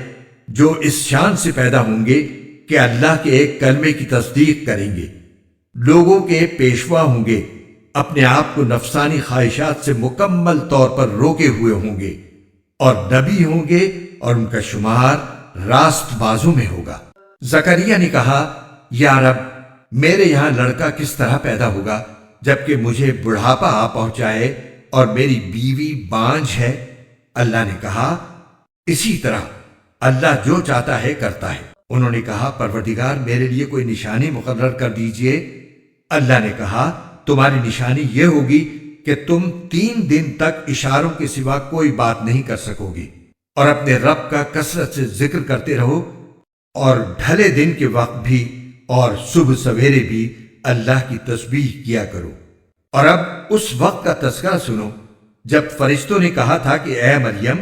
A: جو اس شان سے پیدا ہوں گے کہ اللہ کے ایک کلمے کی تصدیق کریں گے، لوگوں کے پیشوا ہوں گے، اپنے آپ کو نفسانی خواہشات سے مکمل طور پر روکے ہوئے ہوں گے، اور نبی ہوں گے، اور ان کا شمار راست بازوں میں ہوگا۔ زکریا نے کہا، یا رب، میرے یہاں لڑکا کس طرح پیدا ہوگا جبکہ مجھے بڑھاپا آ پہنچا ہے اور میری بیوی بانجھ ہے؟ اللہ نے کہا، اسی طرح اللہ جو چاہتا ہے کرتا ہے۔ انہوں نے کہا، پروردگار، میرے لیے کوئی نشانی مقرر کر دیجئے۔ اللہ نے کہا، تمہاری نشانی یہ ہوگی کہ تم 3 دن تک اشاروں کے سوا کوئی بات نہیں کر سکو گے، اور اپنے رب کا کثرت سے ذکر کرتے رہو، اور ڈھلے دن کے وقت بھی اور صبح سویرے بھی اللہ کی تسبیح کیا کرو۔ اور اب اس وقت کا تذکرہ سنو جب فرشتوں نے کہا تھا کہ اے مریم،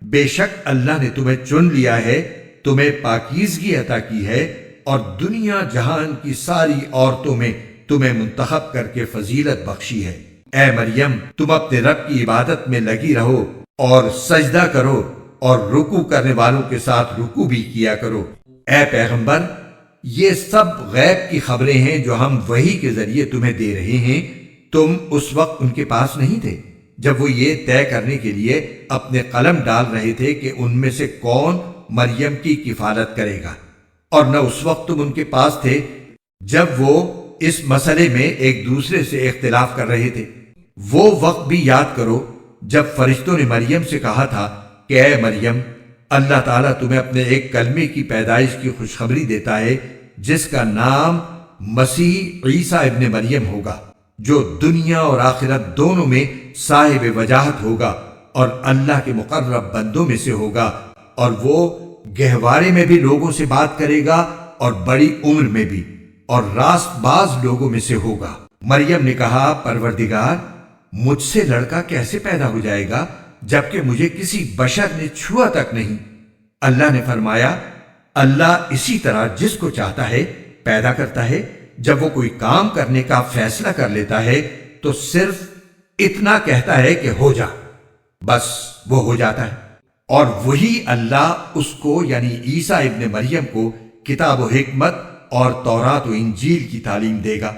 A: بے شک اللہ نے تمہیں چن لیا ہے، تمہیں پاکیزگی عطا کی ہے، اور دنیا جہان کی ساری عورتوں میں تمہیں منتخب کر کے فضیلت بخشی ہے۔ اے مریم، تم اپنے رب کی عبادت میں لگی رہو اور سجدہ کرو، اور رکوع کرنے والوں کے ساتھ رکوع بھی کیا کرو۔ اے پیغمبر، یہ سب غیب کی خبریں ہیں جو ہم وحی کے ذریعے تمہیں دے رہے ہیں، تم اس وقت ان کے پاس نہیں تھے جب وہ یہ طے کرنے کے لیے اپنے قلم ڈال رہے تھے کہ ان میں سے کون مریم کی کفالت کرے گا، اور نہ اس وقت تم ان کے پاس تھے جب وہ اس مسئلے میں ایک دوسرے سے اختلاف کر رہے تھے۔ وہ وقت بھی یاد کرو جب فرشتوں نے مریم سے کہا تھا کہ اے مریم، اللہ تعالیٰ تمہیں اپنے ایک کلمے کی پیدائش کی خوشخبری دیتا ہے جس کا نام مسیح عیسیٰ ابن مریم ہوگا، جو دنیا اور آخرت دونوں میں صاحب وجاہت ہوگا اور اللہ کے مقرب بندوں میں سے ہوگا، اور وہ گہوارے میں بھی لوگوں سے بات کرے گا اور بڑی عمر میں بھی، اور راست باز لوگوں میں سے ہوگا۔ مریم نے کہا پروردگار، مجھ سے لڑکا کیسے پیدا ہو جائے گا جبکہ مجھے کسی بشر نے چھوا تک نہیں؟ اللہ نے فرمایا، اللہ اسی طرح جس کو چاہتا ہے پیدا کرتا ہے۔ جب وہ کوئی کام کرنے کا فیصلہ کر لیتا ہے تو صرف اتنا کہتا ہے کہ ہو جا، بس وہ ہو جاتا ہے۔ اور وہی اللہ اس کو یعنی عیسیٰ ابن مریم کو کتاب و حکمت اور تورات و انجیل کی تعلیم دے گا،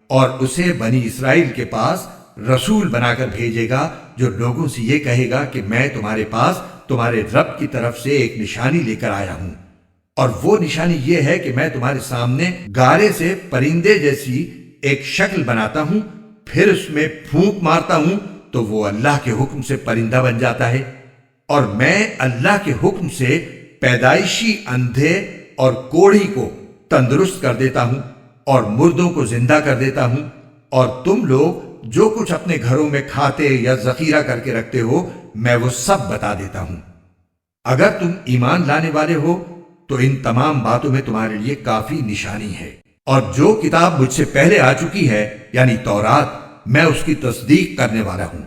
A: اور اسے بنی اسرائیل کے پاس رسول بنا کر بھیجے گا جو لوگوں سے یہ کہے گا کہ میں تمہارے پاس تمہارے رب کی طرف سے ایک نشانی لے کر آیا ہوں، اور وہ نشانی یہ ہے کہ میں تمہارے سامنے گارے سے پرندے جیسی ایک شکل بناتا ہوں، پھر اس میں پھونک مارتا ہوں تو وہ اللہ کے حکم سے پرندہ بن جاتا ہے، اور میں اللہ کے حکم سے پیدائشی اندھے اور کوڑھی کو تندرست کر دیتا ہوں اور مردوں کو زندہ کر دیتا ہوں، اور تم لوگ جو کچھ اپنے گھروں میں کھاتے یا ذخیرہ کر کے رکھتے ہو میں وہ سب بتا دیتا ہوں۔ اگر تم ایمان لانے والے ہو تو ان تمام باتوں میں تمہارے لیے کافی نشانی ہے، اور جو کتاب مجھ سے پہلے آ چکی ہے یعنی تورات، میں اس کی تصدیق کرنے والا ہوں،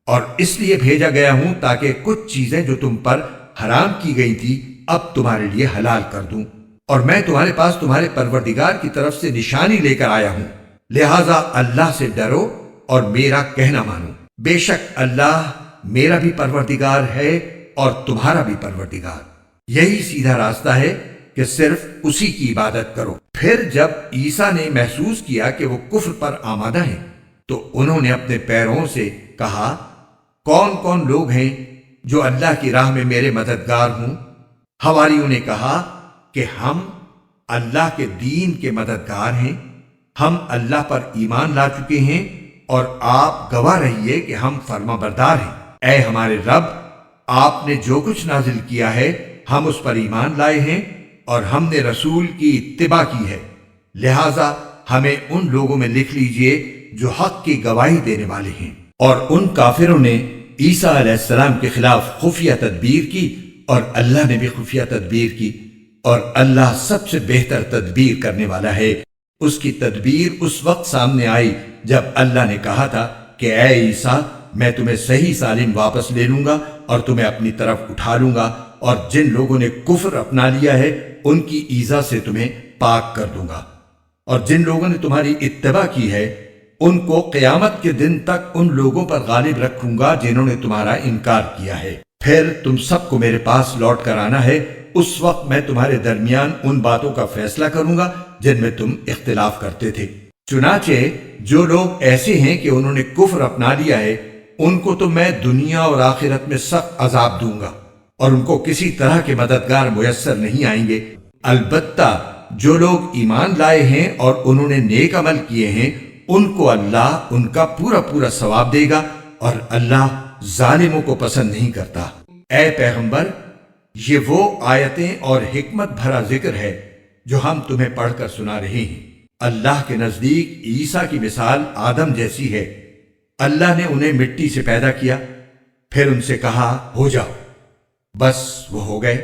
A: اور اس لیے بھیجا گیا ہوں تاکہ کچھ چیزیں جو تم پر حرام کی گئی تھی اب تمہارے لیے حلال کر دوں، اور میں تمہارے پاس تمہارے پروردگار کی طرف سے نشانی لے کر آیا ہوں، لہذا اللہ سے ڈرو اور میرا کہنا مانو۔ بے شک اللہ میرا بھی پروردگار ہے اور تمہارا بھی پروردگار، یہی سیدھا راستہ ہے کہ صرف اسی کی عبادت کرو۔ پھر جب عیسیٰ نے محسوس کیا کہ وہ کفر پر آمادہ ہیں تو انہوں نے اپنے پیروں سے کہا، کون کون لوگ ہیں جو اللہ کی راہ میں میرے مددگار ہوں؟ حواریوں نے کہا کہ ہم اللہ کے دین کے مددگار ہیں، ہم اللہ پر ایمان لا چکے ہیں اور آپ گواہ رہیے کہ ہم فرما بردار ہیں۔ اے ہمارے رب، آپ نے جو کچھ نازل کیا ہے ہم اس پر ایمان لائے ہیں اور ہم نے رسول کی اتباع کی ہے، لہٰذا ہمیں ان لوگوں میں لکھ لیجئے جو حق کی گواہی دینے والے ہیں۔ اور ان کافروں نے عیسیٰ علیہ السلام کے خلاف خفیہ تدبیر کی اور اللہ نے بھی خفیہ تدبیر کی، اور اللہ سب سے بہتر تدبیر کرنے والا ہے۔ اس کی تدبیر اس وقت سامنے آئی جب اللہ نے کہا تھا کہ اے عیسیٰ، میں تمہیں صحیح سالم واپس لے لوں گا اور تمہیں اپنی طرف اٹھا لوں گا، اور جن لوگوں نے کفر اپنا لیا ہے ان کی ایذا سے تمہیں پاک کر دوں گا، اور جن لوگوں نے تمہاری اتباع کی ہے ان کو قیامت کے دن تک ان لوگوں پر غالب رکھوں گا جنہوں نے تمہارا انکار کیا ہے۔ پھر تم سب کو میرے پاس لوٹ کر آنا ہے، اس وقت میں تمہارے درمیان ان باتوں کا فیصلہ کروں گا جن میں تم اختلاف کرتے تھے۔ چنانچہ جو لوگ ایسے ہیں کہ انہوں نے کفر اپنا لیا ہے ان کو تو میں دنیا اور آخرت میں سخت عذاب دوں گا، اور ان کو کسی طرح کے مددگار میسر نہیں آئیں گے۔ البتہ جو لوگ ایمان لائے ہیں اور انہوں نے نیک عمل کیے ہیں ان کو اللہ ان کا پورا پورا ثواب دے گا، اور اللہ ظالموں کو پسند نہیں کرتا۔ اے پیغمبر، یہ وہ آیتیں اور حکمت بھرا ذکر ہے جو ہم تمہیں پڑھ کر سنا رہے ہیں۔ اللہ کے نزدیک عیسیٰ کی مثال آدم جیسی ہے۔ اللہ نے انہیں مٹی سے پیدا کیا، پھر ان سے کہا ہو جاؤ، بس وہ ہو گئے۔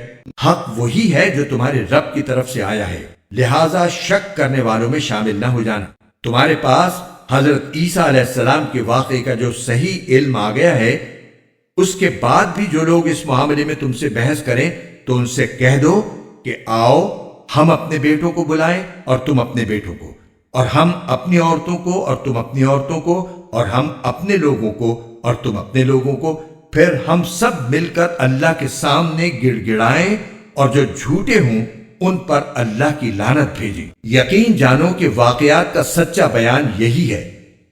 A: حق وہی ہے جو تمہارے رب کی طرف سے آیا ہے، لہٰذا شک کرنے والوں میں شامل نہ ہو جانا۔ تمہارے پاس حضرت عیسیٰ علیہ السلام کے واقعے کا جو صحیح علم آ گیا ہے، اس کے بعد بھی جو لوگ اس معاملے میں تم سے بحث کریں تو ان سے کہہ دو کہ آؤ ہم اپنے بیٹوں کو بلائیں اور تم اپنے بیٹوں کو، اور ہم اپنی عورتوں کو اور تم اپنی عورتوں کو، اور ہم اپنے لوگوں کو اور تم اپنے لوگوں کو، پھر ہم سب مل کر اللہ کے سامنے گڑ گڑائیں، اور جو جھوٹے ہوں ان پر اللہ کی لعنت بھیجیں۔ یقین جانو کہ واقعات کا سچا بیان یہی ہے،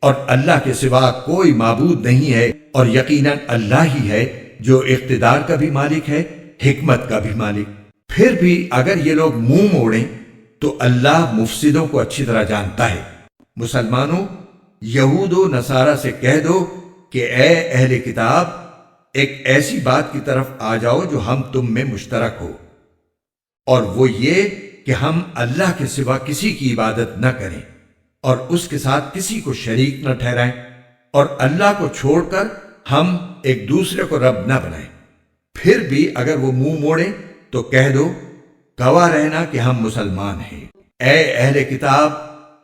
A: اور اللہ کے سوا کوئی معبود نہیں ہے، اور یقیناً اللہ ہی ہے جو اقتدار کا بھی مالک ہے، حکمت کا بھی مالک۔ پھر بھی اگر یہ لوگ منہ موڑیں تو اللہ مفسدوں کو اچھی طرح جانتا ہے۔ مسلمانوں، یہود و نصارہ سے کہہ دو کہ اے اہل کتاب، ایک ایسی بات کی طرف آ جاؤ جو ہم تم میں مشترک ہو، اور وہ یہ کہ ہم اللہ کے سوا کسی کی عبادت نہ کریں اور اس کے ساتھ کسی کو شریک نہ ٹھہرائیں، اور اللہ کو چھوڑ کر ہم ایک دوسرے کو رب نہ بنائیں۔ پھر بھی اگر وہ منہ موڑیں تو کہہ دو گواہ رہنا کہ ہم مسلمان ہیں۔ اے اہل کتاب،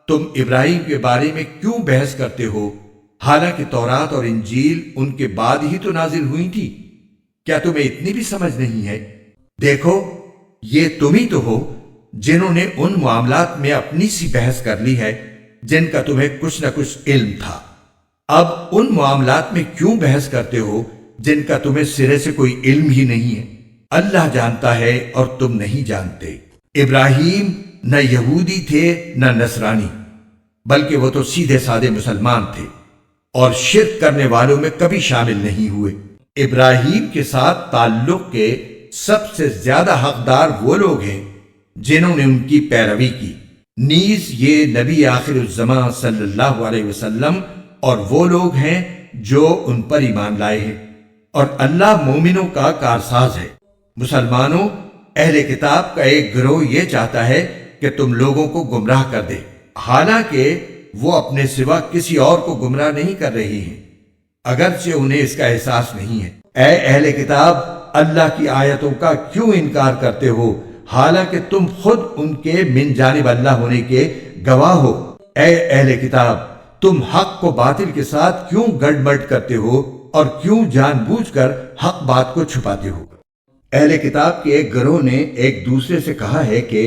A: تم ابراہیم کے بارے میں کیوں بحث کرتے ہو، حالانکہ تورات اور انجیل ان کے بعد ہی تو نازل ہوئی تھی؟ کیا تمہیں اتنی بھی سمجھ نہیں ہے؟ دیکھو، یہ تم ہی تو ہو جنہوں نے ان معاملات میں اپنی سی بحث کر لی ہے جن کا تمہیں کچھ نہ کچھ علم تھا۔ اب ان معاملات میں کیوں بحث کرتے ہو جن کا تمہیں سرے سے کوئی علم ہی نہیں ہے؟ اللہ جانتا ہے اور تم نہیں جانتے۔ ابراہیم نہ یہودی تھے نہ نصرانی، بلکہ وہ تو سیدھے سادے مسلمان تھے، اور شرک کرنے والوں میں کبھی شامل نہیں ہوئے۔ ابراہیم کے ساتھ تعلق کے سب سے زیادہ حقدار وہ لوگ ہیں جنہوں نے ان کی پیروی کی، نیز یہ نبی آخر الزمان صلی اللہ علیہ وسلم اور وہ لوگ ہیں جو ان پر ایمان لائے ہیں، اور اللہ مومنوں کا کارساز ہے۔ مسلمانوں، اہل کتاب کا ایک گروہ یہ چاہتا ہے کہ تم لوگوں کو گمراہ کر دے، حالانکہ وہ اپنے سوا کسی اور کو گمراہ نہیں کر رہی ہیں، اگرچہ انہیں اس کا احساس نہیں ہے۔ اے اہل کتاب، اللہ کی آیتوں کا کیوں انکار کرتے ہو حالانکہ تم خود ان کے من جانب اللہ ہونے کے گواہ ہو؟ اے اہل کتاب، تم حق کو باطل کے ساتھ کیوں گڑبڑ کرتے ہو اور کیوں جان بوجھ کر حق بات کو چھپاتے ہو؟ اہل کتاب کے ایک گروہ نے ایک دوسرے سے کہا ہے کہ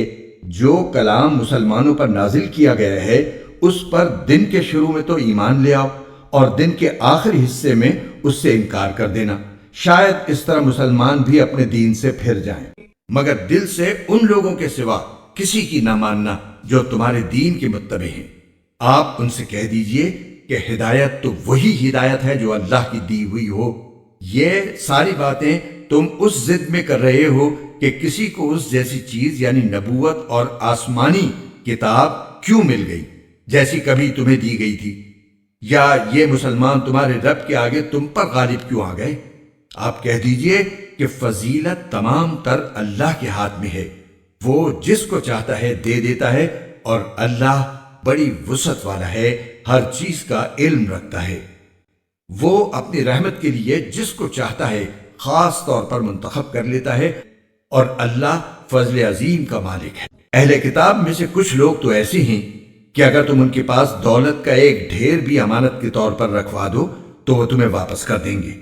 A: جو کلام مسلمانوں پر نازل کیا گیا ہے اس پر دن کے شروع میں تو ایمان لے آؤ اور دن کے آخری حصے میں اس سے انکار کر دینا، شاید اس طرح مسلمان بھی اپنے دین سے پھر جائیں، مگر دل سے ان لوگوں کے سوا کسی کی نہ ماننا جو تمہارے دین کے متبع ہیں۔ آپ ان سے کہہ دیجئے کہ ہدایت تو وہی ہدایت ہے جو اللہ کی دی ہوئی ہو۔ یہ ساری باتیں تم اس ضد میں کر رہے ہو کہ کسی کو اس جیسی چیز یعنی نبوت اور آسمانی کتاب کیوں مل گئی جیسی کبھی تمہیں دی گئی تھی، یا یہ مسلمان تمہارے رب کے آگے تم پر غالب کیوں آ گئے؟ آپ کہہ دیجئے کہ فضیلت تمام تر اللہ کے ہاتھ میں ہے، وہ جس کو چاہتا ہے دے دیتا ہے، اور اللہ بڑی وسعت والا ہے، ہر چیز کا علم رکھتا ہے۔ وہ اپنی رحمت کے لیے جس کو چاہتا ہے خاص طور پر منتخب کر لیتا ہے، اور اللہ فضل عظیم کا مالک ہے۔ اہل کتاب میں سے کچھ لوگ تو ایسے ہیں کہ اگر تم ان کے پاس دولت کا ایک ڈھیر بھی امانت کے طور پر رکھوا دو تو وہ تمہیں واپس کر دیں گے،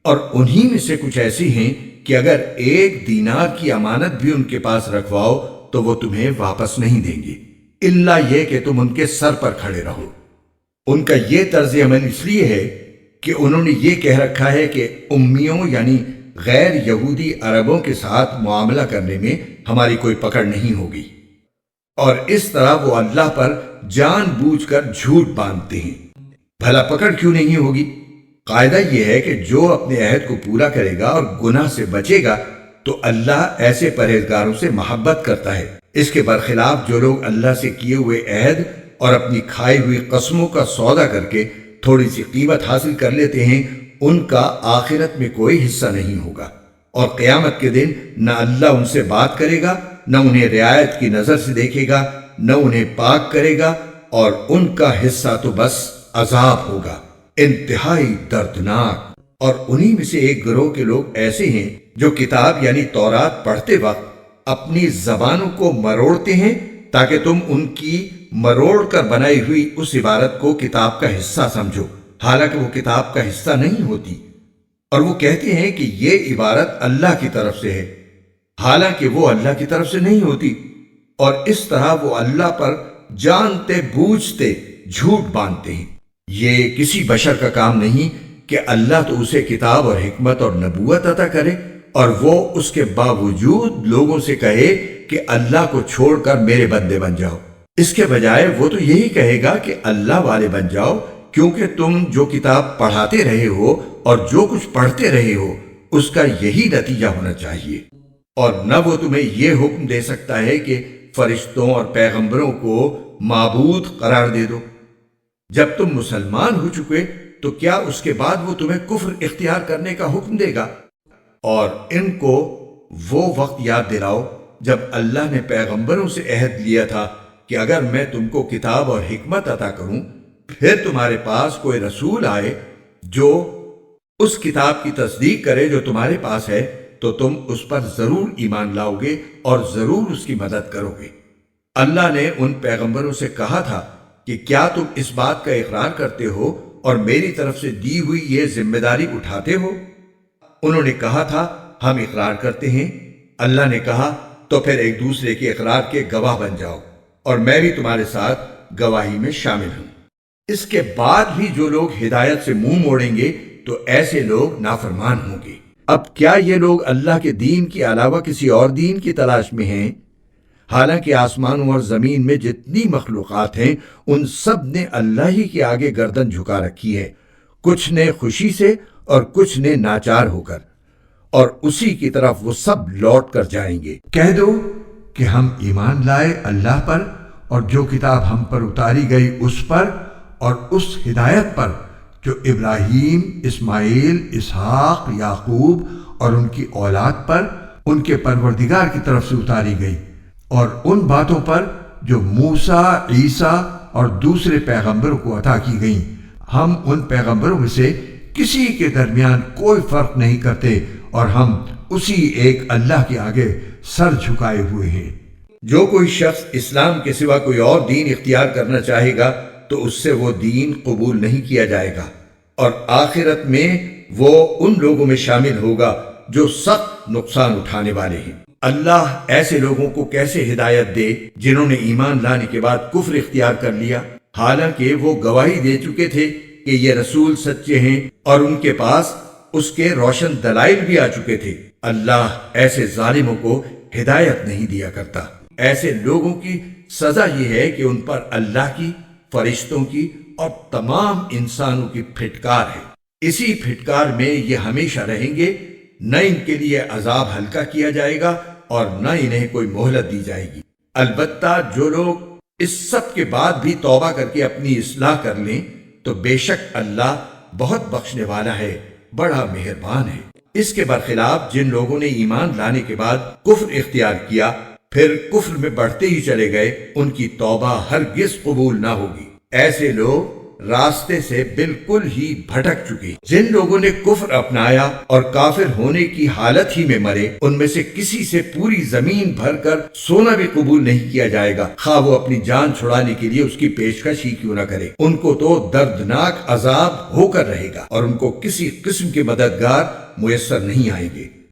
A: اور انہی میں سے کچھ ایسی ہیں کہ اگر ایک دینار کی امانت بھی ان کے پاس رکھواؤ تو وہ تمہیں واپس نہیں دیں گے، الا یہ کہ تم ان کے سر پر کھڑے رہو۔ ان کا یہ طرز عمل اس لیے ہے کہ انہوں نے یہ کہہ رکھا ہے کہ امیوں یعنی غیر یہودی عربوں کے ساتھ معاملہ کرنے میں ہماری کوئی پکڑ نہیں ہوگی، اور اس طرح وہ اللہ پر جان بوجھ کر جھوٹ باندھتے ہیں۔ بھلا پکڑ کیوں نہیں ہوگی؟ قاعدہ یہ ہے کہ جو اپنے عہد کو پورا کرے گا اور گناہ سے بچے گا تو اللہ ایسے پرہیزگاروں سے محبت کرتا ہے۔ اس کے برخلاف جو لوگ اللہ سے کیے ہوئے عہد اور اپنی کھائی ہوئی قسموں کا سودا کر کے تھوڑی سی قیمت حاصل کر لیتے ہیں، ان کا آخرت میں کوئی حصہ نہیں ہوگا، اور قیامت کے دن نہ اللہ ان سے بات کرے گا، نہ انہیں رعایت کی نظر سے دیکھے گا، نہ انہیں پاک کرے گا، اور ان کا حصہ تو بس عذاب ہوگا، انتہائی دردناک۔ اور انہی میں سے ایک گروہ کے لوگ ایسے ہیں جو کتاب یعنی تورات پڑھتے وقت اپنی زبانوں کو مروڑتے ہیں تاکہ تم ان کی مروڑ کر بنائی ہوئی اس عبارت کو کتاب کا حصہ سمجھو، حالانکہ وہ کتاب کا حصہ نہیں ہوتی، اور وہ کہتے ہیں کہ یہ عبارت اللہ کی طرف سے ہے، حالانکہ وہ اللہ کی طرف سے نہیں ہوتی، اور اس طرح وہ اللہ پر جانتے بوجھتے جھوٹ باندھتے ہیں۔ یہ کسی بشر کا کام نہیں کہ اللہ تو اسے کتاب اور حکمت اور نبوت عطا کرے اور وہ اس کے باوجود لوگوں سے کہے کہ اللہ کو چھوڑ کر میرے بندے بن جاؤ۔ اس کے بجائے وہ تو یہی کہے گا کہ اللہ والے بن جاؤ، کیونکہ تم جو کتاب پڑھاتے رہے ہو اور جو کچھ پڑھتے رہے ہو اس کا یہی نتیجہ ہونا چاہیے، اور نہ وہ تمہیں یہ حکم دے سکتا ہے کہ فرشتوں اور پیغمبروں کو معبود قرار دے دو۔ جب تم مسلمان ہو چکے تو کیا اس کے بعد وہ تمہیں کفر اختیار کرنے کا حکم دے گا؟ اور ان کو وہ وقت یاد دلاؤ جب اللہ نے پیغمبروں سے عہد لیا تھا کہ اگر میں تم کو کتاب اور حکمت عطا کروں، پھر تمہارے پاس کوئی رسول آئے جو اس کتاب کی تصدیق کرے جو تمہارے پاس ہے، تو تم اس پر ضرور ایمان لاؤ گے اور ضرور اس کی مدد کرو گے۔ اللہ نے ان پیغمبروں سے کہا تھا کہ کیا تم اس بات کا اقرار کرتے ہو اور میری طرف سے دی ہوئی یہ ذمہ داری اٹھاتے ہو؟ انہوں نے کہا تھا ہم اقرار کرتے ہیں۔ اللہ نے کہا تو پھر ایک دوسرے کے اقرار کے گواہ بن جاؤ، اور میں بھی تمہارے ساتھ گواہی میں شامل ہوں۔ اس کے بعد بھی جو لوگ ہدایت سے منہ موڑیں گے تو ایسے لوگ نافرمان ہوں گے۔ اب کیا یہ لوگ اللہ کے دین کے علاوہ کسی اور دین کی تلاش میں ہیں؟ حالانکہ آسمانوں اور زمین میں جتنی مخلوقات ہیں ان سب نے اللہ ہی کے آگے گردن جھکا رکھی ہے، کچھ نے خوشی سے اور کچھ نے ناچار ہو کر، اور اسی کی طرف وہ سب لوٹ کر جائیں گے۔ کہہ دو کہ ہم ایمان لائے اللہ پر اور جو کتاب ہم پر اتاری گئی اس پر اور اس ہدایت پر جو ابراہیم، اسماعیل، اسحاق، یعقوب اور ان کی اولاد پر ان کے پروردگار کی طرف سے اتاری گئی، اور ان باتوں پر جو موسیٰ، عیسیٰ اور دوسرے پیغمبروں کو عطا کی گئیں۔ ہم ان پیغمبروں میں سے کسی کے درمیان کوئی فرق نہیں کرتے، اور ہم اسی ایک اللہ کے آگے سر جھکائے ہوئے ہیں۔ جو کوئی شخص اسلام کے سوا کوئی اور دین اختیار کرنا چاہے گا تو اس سے وہ دین قبول نہیں کیا جائے گا، اور آخرت میں وہ ان لوگوں میں شامل ہوگا جو سخت نقصان اٹھانے والے ہیں۔ اللہ ایسے لوگوں کو کیسے ہدایت دے جنہوں نے ایمان لانے کے بعد کفر اختیار کر لیا، حالانکہ وہ گواہی دے چکے تھے کہ یہ رسول سچے ہیں اور ان کے پاس اس کے روشن دلائل بھی آ چکے تھے۔ اللہ ایسے ظالموں کو ہدایت نہیں دیا کرتا۔ ایسے لوگوں کی سزا یہ ہے کہ ان پر اللہ کی، فرشتوں کی اور تمام انسانوں کی پھٹکار ہے۔ اسی پھٹکار میں یہ ہمیشہ رہیں گے، نہ ان کے لیے عذاب ہلکا کیا جائے گا اور نہ انہیں کوئی مہلت دی جائے گی۔ البتہ جو لوگ اس سب کے بعد بھی توبہ کر کے اپنی اصلاح کر لیں تو بے شک اللہ بہت بخشنے والا ہے، بڑا مہربان ہے۔ اس کے برخلاف جن لوگوں نے ایمان لانے کے بعد کفر اختیار کیا پھر کفر میں بڑھتے ہی چلے گئے، ان کی توبہ ہرگز قبول نہ ہوگی۔ ایسے لوگ راستے سے بالکل ہی بھٹک چکے۔ جن لوگوں نے کفر اپنایا اور کافر ہونے کی حالت ہی میں مرے، ان میں سے کسی سے پوری زمین بھر کر سونا بھی قبول نہیں کیا جائے گا، خواہ وہ اپنی جان چھڑانے کے لیے اس کی پیشکش ہی کیوں نہ کرے۔ ان کو تو دردناک عذاب ہو کر رہے گا اور ان کو کسی قسم کے مددگار میسر نہیں آئیں گے۔